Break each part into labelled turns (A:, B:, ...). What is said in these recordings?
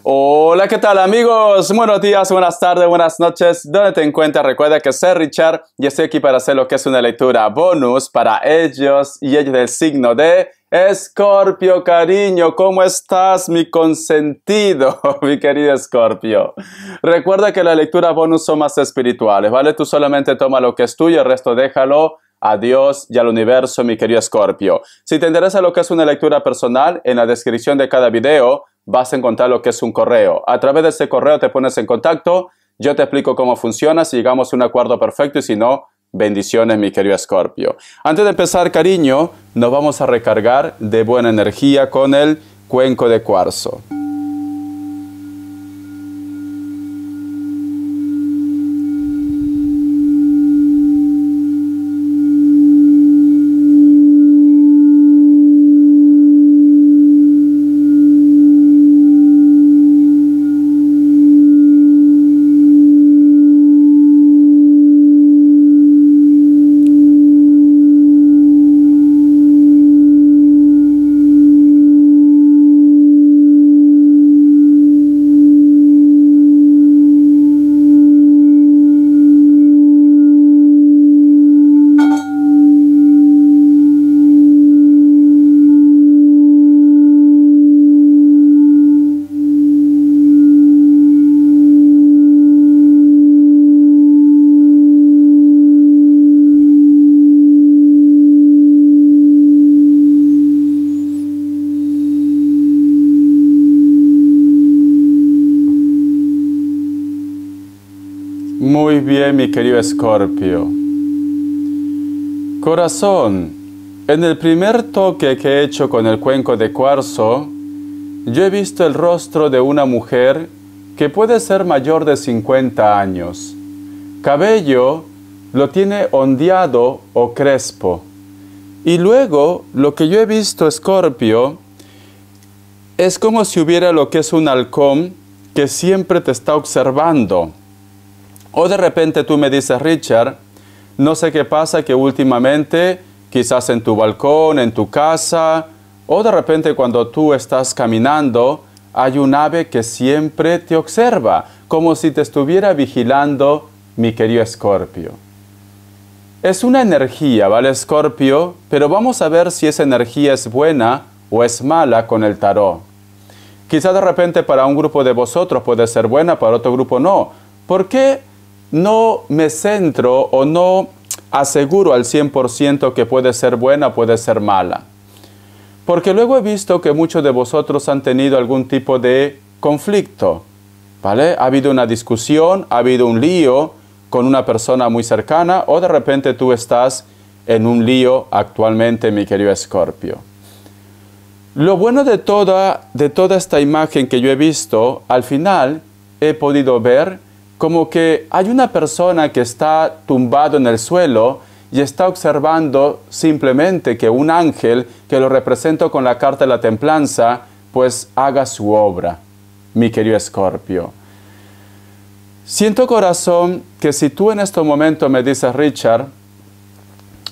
A: Hola, ¿qué tal amigos? Buenos días, buenas tardes, buenas noches. ¿Dónde te encuentras? Recuerda que soy Richard y estoy aquí para hacer lo que es una lectura bonus para ellos y ellos del signo de Escorpio, cariño. ¿Cómo estás, mi consentido, mi querido Escorpio? Recuerda que las lecturas bonus son más espirituales, ¿vale? Tú solamente toma lo que es tuyo, el resto déjalo a Dios y al universo, mi querido Escorpio. Si te interesa lo que es una lectura personal, en la descripción de cada video vas a encontrar lo que es un correo. A través de ese correo te pones en contacto, yo te explico cómo funciona, si llegamos a un acuerdo perfecto y si no, bendiciones, mi querido Escorpio. Antes de empezar, cariño, nos vamos a recargar de buena energía con el cuenco de cuarzo. Muy bien, mi querido Escorpio. Corazón, en el primer toque que he hecho con el cuenco de cuarzo, yo he visto el rostro de una mujer que puede ser mayor de 50 años. Cabello lo tiene ondeado o crespo. Y luego, lo que yo he visto, Escorpio, es como si hubiera lo que es un halcón que siempre te está observando. O de repente tú me dices, Richard, no sé qué pasa que últimamente, quizás en tu balcón, en tu casa, o de repente cuando tú estás caminando, hay un ave que siempre te observa, como si te estuviera vigilando, mi querido Escorpio. Es una energía, ¿vale, Escorpio? Pero vamos a ver si esa energía es buena o es mala con el tarot. Quizás de repente para un grupo de vosotros puede ser buena, para otro grupo no. ¿Por qué no me centro o no aseguro al 100% que puede ser buena o puede ser mala? Porque luego he visto que muchos de vosotros han tenido algún tipo de conflicto, ¿vale? Ha habido una discusión, ha habido un lío con una persona muy cercana o de repente tú estás en un lío actualmente, mi querido Escorpio. Lo bueno de toda esta imagen que yo he visto, al final he podido ver como que hay una persona que está tumbado en el suelo y está observando simplemente que un ángel, que lo represento con la carta de la templanza, pues haga su obra, mi querido Escorpio. Siento, corazón, que si tú en este momento me dices, Richard,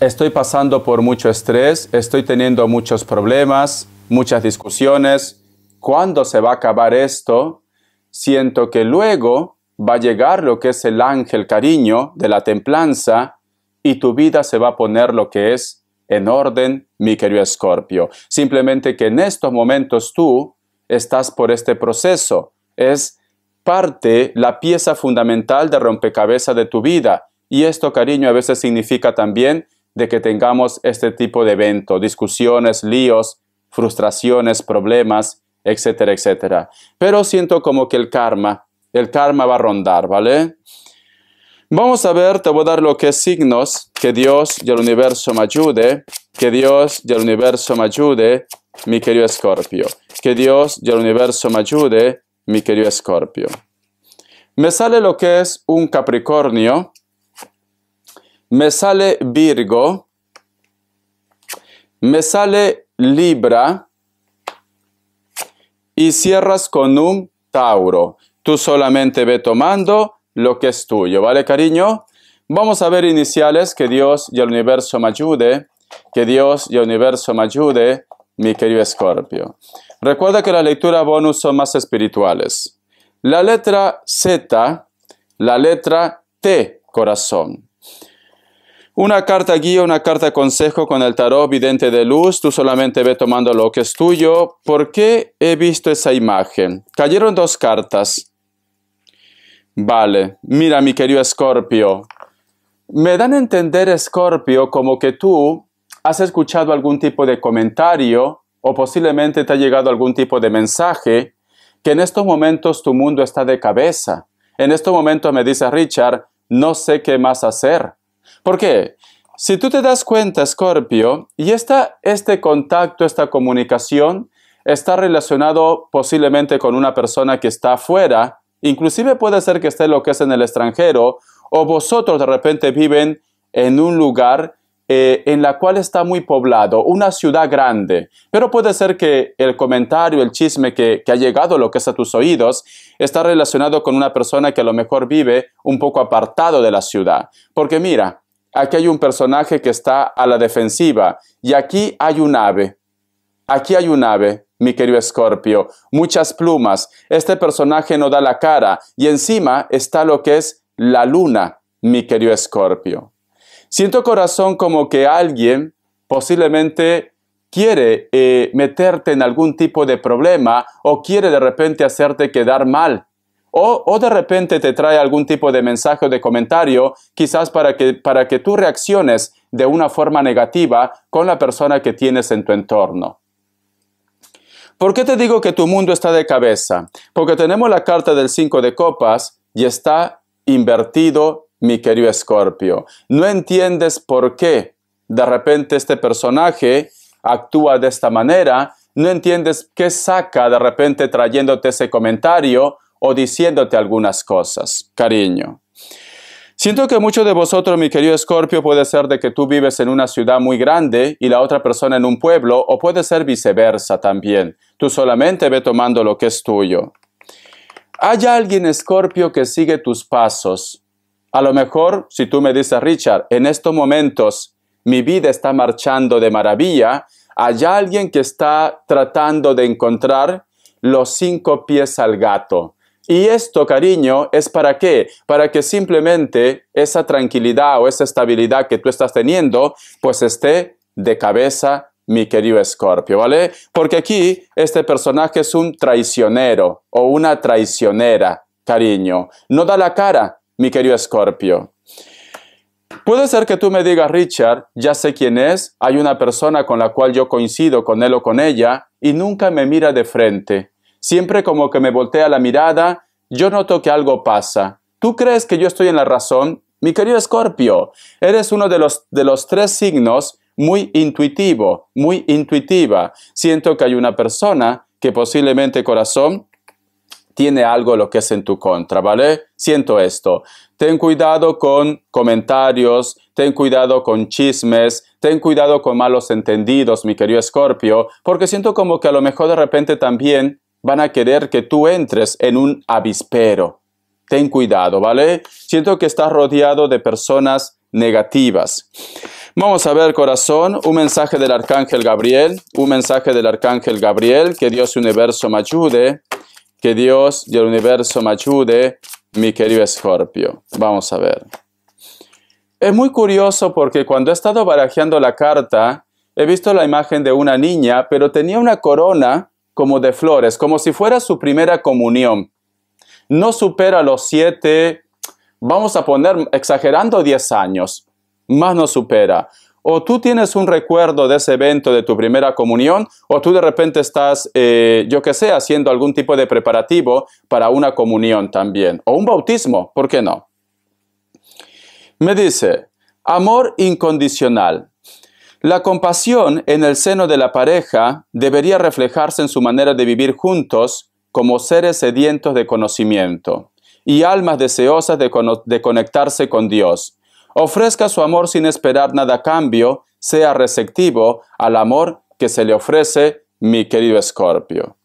A: estoy pasando por mucho estrés, estoy teniendo muchos problemas, muchas discusiones, ¿cuándo se va a acabar esto? Siento que luego va a llegar lo que es el ángel cariño de la templanza y tu vida se va a poner lo que es en orden, mi querido Escorpio. Simplemente que en estos momentos tú estás por este proceso. Es parte, la pieza fundamental de rompecabezas de tu vida. Y esto, cariño, a veces significa también de que tengamos este tipo de evento, discusiones, líos, frustraciones, problemas, etcétera, etcétera. Pero siento como que el karma va a rondar, ¿vale? Vamos a ver, te voy a dar lo que es signos, que Dios y el universo me ayude, que Dios y el universo me ayude, mi querido Escorpio, que Dios y el universo me ayude, mi querido Escorpio. Me sale lo que es un Capricornio, me sale Virgo, me sale Libra y cierras con un Tauro. Tú solamente ve tomando lo que es tuyo, ¿vale, cariño? Vamos a ver iniciales, que Dios y el universo me ayude, que Dios y el universo me ayude, mi querido Escorpio. Recuerda que las lecturas bonus son más espirituales. La letra Z, la letra T, corazón. Una carta guía, una carta consejo con el tarot vidente de luz. Tú solamente ve tomando lo que es tuyo. ¿Por qué he visto esa imagen? Cayeron dos cartas. Vale, mira mi querido Escorpio. Me dan a entender, Escorpio, como que tú has escuchado algún tipo de comentario o posiblemente te ha llegado algún tipo de mensaje que en estos momentos tu mundo está de cabeza. En estos momentos me dice Richard, no sé qué más hacer. ¿Por qué? Si tú te das cuenta, Escorpio, y este contacto, esta comunicación, está relacionado posiblemente con una persona que está afuera, inclusive puede ser que esté lo que es en el extranjero, o vosotros de repente viven en un lugar en la cual está muy poblado, una ciudad grande, pero puede ser que el comentario, el chisme que ha llegado lo que es a tus oídos, está relacionado con una persona que a lo mejor vive un poco apartado de la ciudad. Porque mira, aquí hay un personaje que está a la defensiva y aquí hay un ave. Aquí hay un ave, mi querido Escorpio, muchas plumas. Este personaje no da la cara y encima está lo que es la luna, mi querido Escorpio. Siento, corazón, como que alguien posiblemente quiere meterte en algún tipo de problema o quiere de repente hacerte quedar mal. O de repente te trae algún tipo de mensaje o de comentario, quizás para que tú reacciones de una forma negativa con la persona que tienes en tu entorno. ¿Por qué te digo que tu mundo está de cabeza? Porque tenemos la carta del 5 de copas y está invertido, mi querido Escorpio. No entiendes por qué de repente este personaje actúa de esta manera, no entiendes qué saca de repente trayéndote ese comentario o diciéndote algunas cosas, cariño. Siento que muchos de vosotros, mi querido Escorpio, puede ser de que tú vives en una ciudad muy grande y la otra persona en un pueblo, o puede ser viceversa también. Tú solamente ve tomando lo que es tuyo. Hay alguien, Escorpio, que sigue tus pasos. A lo mejor, si tú me dices, Richard, en estos momentos mi vida está marchando de maravilla, hay alguien que está tratando de encontrar los 5 pies al gato. Y esto, cariño, ¿es para qué? Para que simplemente esa tranquilidad o esa estabilidad que tú estás teniendo, pues esté de cabeza, mi querido Escorpio, ¿vale? Porque aquí este personaje es un traicionero o una traicionera, cariño. No da la cara, mi querido Escorpio. Puede ser que tú me digas, Richard, ya sé quién es, hay una persona con la cual yo coincido con él o con ella y nunca me mira de frente. Siempre como que me voltea la mirada, yo noto que algo pasa. ¿Tú crees que yo estoy en la razón? Mi querido Escorpio, eres uno de los 3 signos muy intuitivo, muy intuitiva. Siento que hay una persona que posiblemente, corazón, tiene algo lo que es en tu contra, ¿vale? Siento esto. Ten cuidado con comentarios, ten cuidado con chismes, ten cuidado con malos entendidos, mi querido Escorpio, porque siento como que a lo mejor de repente también van a querer que tú entres en un avispero. Ten cuidado, ¿vale? Siento que estás rodeado de personas negativas. Vamos a ver, corazón, un mensaje del Arcángel Gabriel, que Dios y el universo me ayude. Que Dios y el universo me ayude, mi querido Escorpio. Vamos a ver. Es muy curioso porque cuando he estado barajeando la carta, he visto la imagen de una niña, pero tenía una corona como de flores, como si fuera su primera comunión. No supera los 7, vamos a poner, exagerando, 10 años. Más no supera. O tú tienes un recuerdo de ese evento de tu primera comunión, o tú de repente estás, yo qué sé, haciendo algún tipo de preparativo para una comunión también. O un bautismo, ¿por qué no? Me dice, amor incondicional. La compasión en el seno de la pareja debería reflejarse en su manera de vivir juntos como seres sedientos de conocimiento y almas deseosas de conectarse con Dios. Ofrezca su amor sin esperar nada a cambio, sea receptivo al amor que se le ofrece, mi querido Escorpio.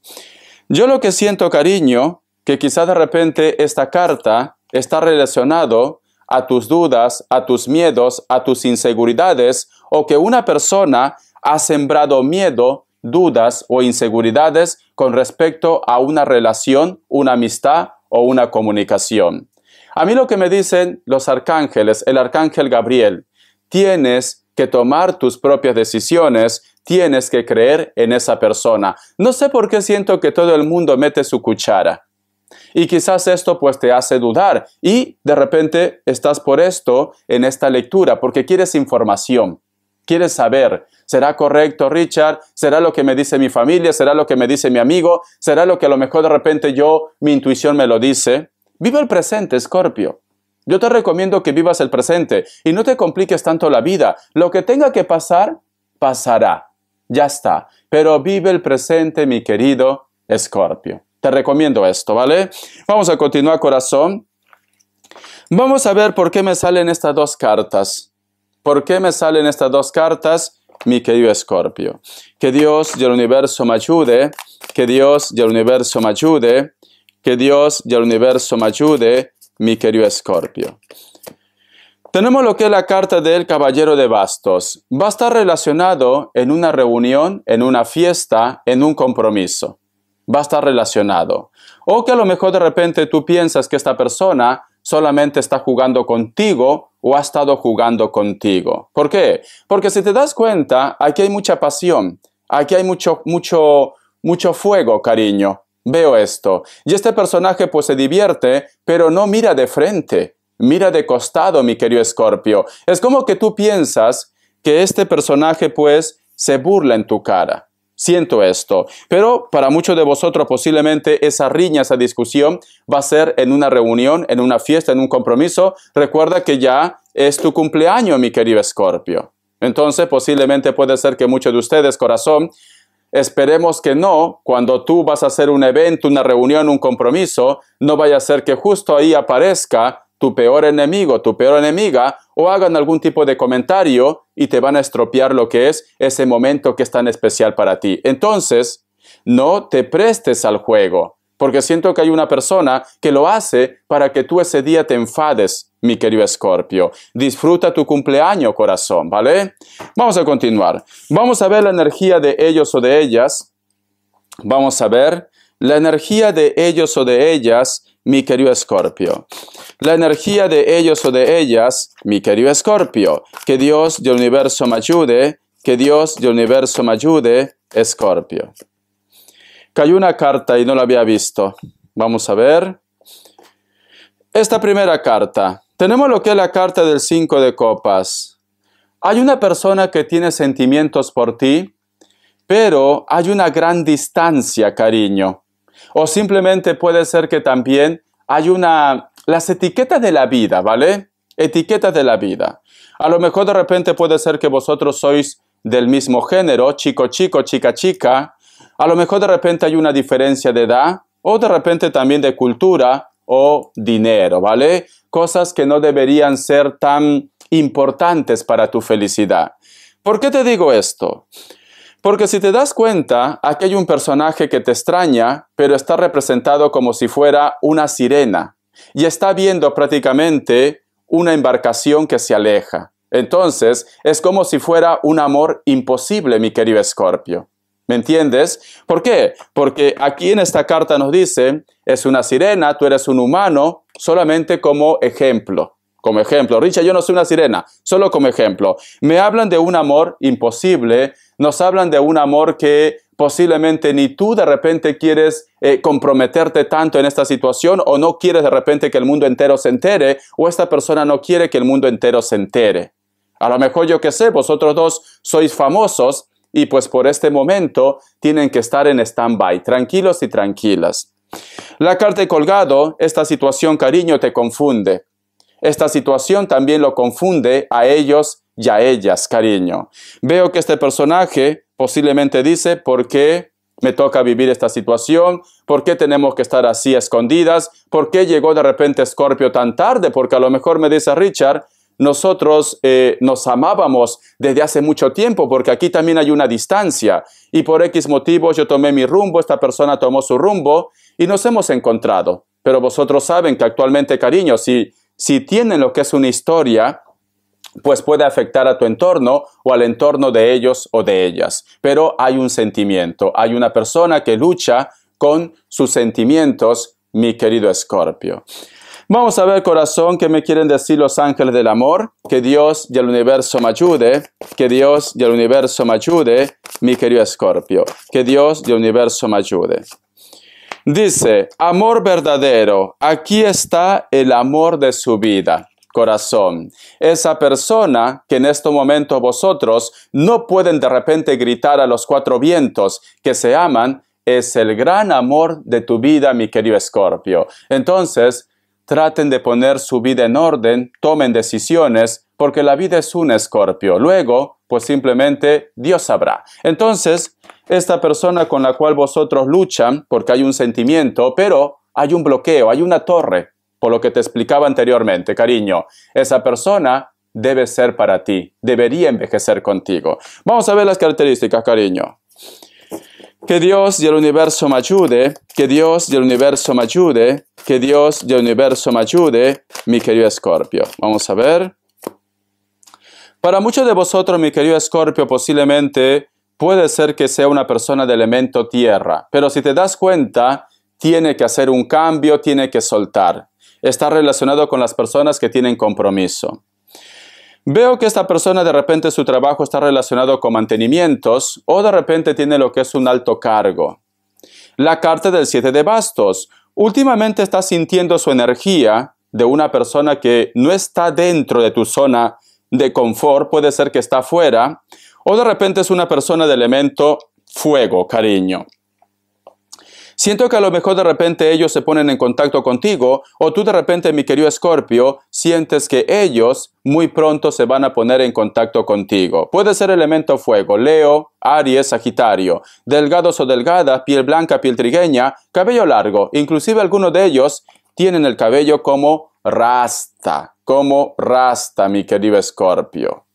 A: Yo lo que siento, cariño, que quizá de repente esta carta está relacionado a tus dudas, a tus miedos, a tus inseguridades, o que una persona ha sembrado miedo, dudas o inseguridades con respecto a una relación, una amistad o una comunicación. A mí lo que me dicen los arcángeles, el arcángel Gabriel, tienes que tomar tus propias decisiones, tienes que creer en esa persona. No sé por qué siento que todo el mundo mete su cuchara. Y quizás esto pues te hace dudar y de repente estás por esto en esta lectura porque quieres información, quieres saber, ¿será correcto, Richard? ¿Será lo que me dice mi familia? ¿Será lo que me dice mi amigo? ¿Será lo que a lo mejor de repente mi intuición me lo dice? Vive el presente, Escorpio. Yo te recomiendo que vivas el presente y no te compliques tanto la vida. Lo que tenga que pasar, pasará. Ya está. Pero vive el presente, mi querido Escorpio. Te recomiendo esto, ¿vale? Vamos a continuar, corazón. Vamos a ver por qué me salen estas dos cartas. ¿Por qué me salen estas dos cartas, mi querido Escorpio? Que Dios y el universo me ayude. Que Dios y el universo me ayude. Que Dios y el universo me ayude, mi querido Escorpio. Tenemos lo que es la carta del Caballero de Bastos. Va a estar relacionado en una reunión, en una fiesta, en un compromiso. Va a estar relacionado. O que a lo mejor de repente tú piensas que esta persona solamente está jugando contigo o ha estado jugando contigo. ¿Por qué? Porque si te das cuenta, aquí hay mucha pasión. Aquí hay mucho fuego, cariño. Veo esto. Y este personaje pues se divierte, pero no mira de frente. Mira de costado, mi querido Escorpio. Es como que tú piensas que este personaje pues se burla en tu cara. Siento esto, pero para muchos de vosotros posiblemente esa riña, esa discusión va a ser en una reunión, en una fiesta, en un compromiso. Recuerda que ya es tu cumpleaños, mi querido Escorpio. Entonces posiblemente puede ser que muchos de ustedes, corazón, esperemos que no, cuando tú vas a hacer un evento, una reunión, un compromiso, no vaya a ser que justo ahí aparezca tu peor enemigo, tu peor enemiga, o hagan algún tipo de comentario y te van a estropear lo que es ese momento que es tan especial para ti. Entonces, no te prestes al juego, porque siento que hay una persona que lo hace para que tú ese día te enfades, mi querido Escorpio. Disfruta tu cumpleaños, corazón, ¿vale? Vamos a continuar. Vamos a ver la energía de ellos o de ellas. Vamos a ver la energía de ellos o de ellas, mi querido Escorpio. La energía de ellos o de ellas, mi querido Escorpio. Que Dios del universo me ayude. Que Dios del universo me ayude, Escorpio. Cayó una carta y no la había visto. Vamos a ver. Esta primera carta. Tenemos lo que es la carta del 5 de copas. Hay una persona que tiene sentimientos por ti, pero hay una gran distancia, cariño. O simplemente puede ser que también hay las etiquetas de la vida, ¿vale? Etiquetas de la vida. A lo mejor de repente puede ser que vosotros sois del mismo género, chico, chico, chica, chica. A lo mejor de repente hay una diferencia de edad, o de repente también de cultura o dinero, ¿vale? Cosas que no deberían ser tan importantes para tu felicidad. ¿Por qué te digo esto? Porque si te das cuenta, aquí hay un personaje que te extraña, pero está representado como si fuera una sirena. Y está viendo prácticamente una embarcación que se aleja. Entonces, es como si fuera un amor imposible, mi querido Escorpio. ¿Me entiendes? ¿Por qué? Porque aquí en esta carta nos dice, es una sirena, tú eres un humano, solamente como ejemplo. Como ejemplo, Richard, yo no soy una sirena, solo como ejemplo. Me hablan de un amor imposible, nos hablan de un amor que posiblemente ni tú de repente quieres comprometerte tanto en esta situación o no quieres de repente que el mundo entero se entere o esta persona no quiere que el mundo entero se entere. A lo mejor yo qué sé, vosotros dos sois famosos y pues por este momento tienen que estar en stand-by, tranquilos y tranquilas. La carta de colgado, esta situación, cariño, te confunde. Esta situación también lo confunde a ellos y a ellas, cariño. Veo que este personaje posiblemente dice, ¿por qué me toca vivir esta situación? ¿Por qué tenemos que estar así escondidas? ¿Por qué llegó de repente Escorpio tan tarde? Porque a lo mejor me dice Richard, nosotros nos amábamos desde hace mucho tiempo, porque aquí también hay una distancia. Y por X motivos yo tomé mi rumbo, esta persona tomó su rumbo y nos hemos encontrado. Pero vosotros saben que actualmente, cariño, si tienen lo que es una historia, pues puede afectar a tu entorno o al entorno de ellos o de ellas. Pero hay un sentimiento, hay una persona que lucha con sus sentimientos, mi querido Escorpio. Vamos a ver, corazón, qué me quieren decir los ángeles del amor. Que Dios y el universo me ayude. Que Dios y el universo me ayude, mi querido Escorpio. Que Dios y el universo me ayude. Dice, amor verdadero, aquí está el amor de su vida. Corazón, esa persona que en este momento vosotros no pueden de repente gritar a los cuatro vientos que se aman, es el gran amor de tu vida, mi querido Escorpio. Entonces, traten de poner su vida en orden, tomen decisiones, porque la vida es un Escorpio. Luego, pues simplemente Dios sabrá. Entonces, esta persona con la cual vosotros luchan, porque hay un sentimiento, pero hay un bloqueo, hay una torre, por lo que te explicaba anteriormente, cariño. Esa persona debe ser para ti, debería envejecer contigo. Vamos a ver las características, cariño. Que Dios y el universo me ayude, que Dios y el universo me ayude, que Dios y el universo me ayude, mi querido Escorpio. Vamos a ver. Para muchos de vosotros, mi querido Escorpio, posiblemente puede ser que sea una persona de elemento tierra, pero si te das cuenta, tiene que hacer un cambio, tiene que soltar. Está relacionado con las personas que tienen compromiso. Veo que esta persona de repente su trabajo está relacionado con mantenimientos o de repente tiene lo que es un alto cargo. La carta del 7 de bastos. Últimamente estás sintiendo su energía de una persona que no está dentro de tu zona de confort, puede ser que está afuera, o de repente es una persona de elemento fuego, cariño. Siento que a lo mejor de repente ellos se ponen en contacto contigo o tú de repente, mi querido Escorpio, sientes que ellos muy pronto se van a poner en contacto contigo. Puede ser elemento fuego, Leo, Aries, Sagitario, delgados o delgadas, piel blanca, piel trigueña, cabello largo. Inclusive algunos de ellos tienen el cabello como rasta, mi querido Escorpio.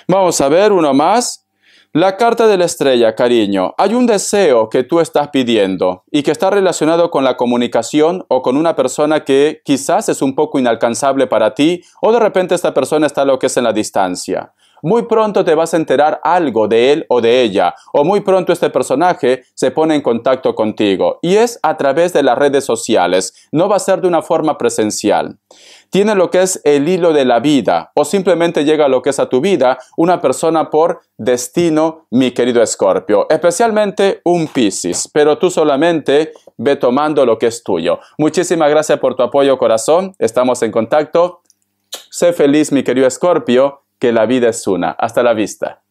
A: Vamos a ver uno más. La carta de la estrella, cariño. Hay un deseo que tú estás pidiendo y que está relacionado con la comunicación o con una persona que quizás es un poco inalcanzable para ti o de repente esta persona está lo que es en la distancia. Muy pronto te vas a enterar algo de él o de ella o muy pronto este personaje se pone en contacto contigo y es a través de las redes sociales, no va a ser de una forma presencial. Tiene lo que es el hilo de la vida o simplemente llega a lo que es a tu vida una persona por destino, mi querido Escorpio, especialmente un Piscis, pero tú solamente ve tomando lo que es tuyo. Muchísimas gracias por tu apoyo, corazón, estamos en contacto. Sé feliz, mi querido Escorpio, que la vida es una. Hasta la vista.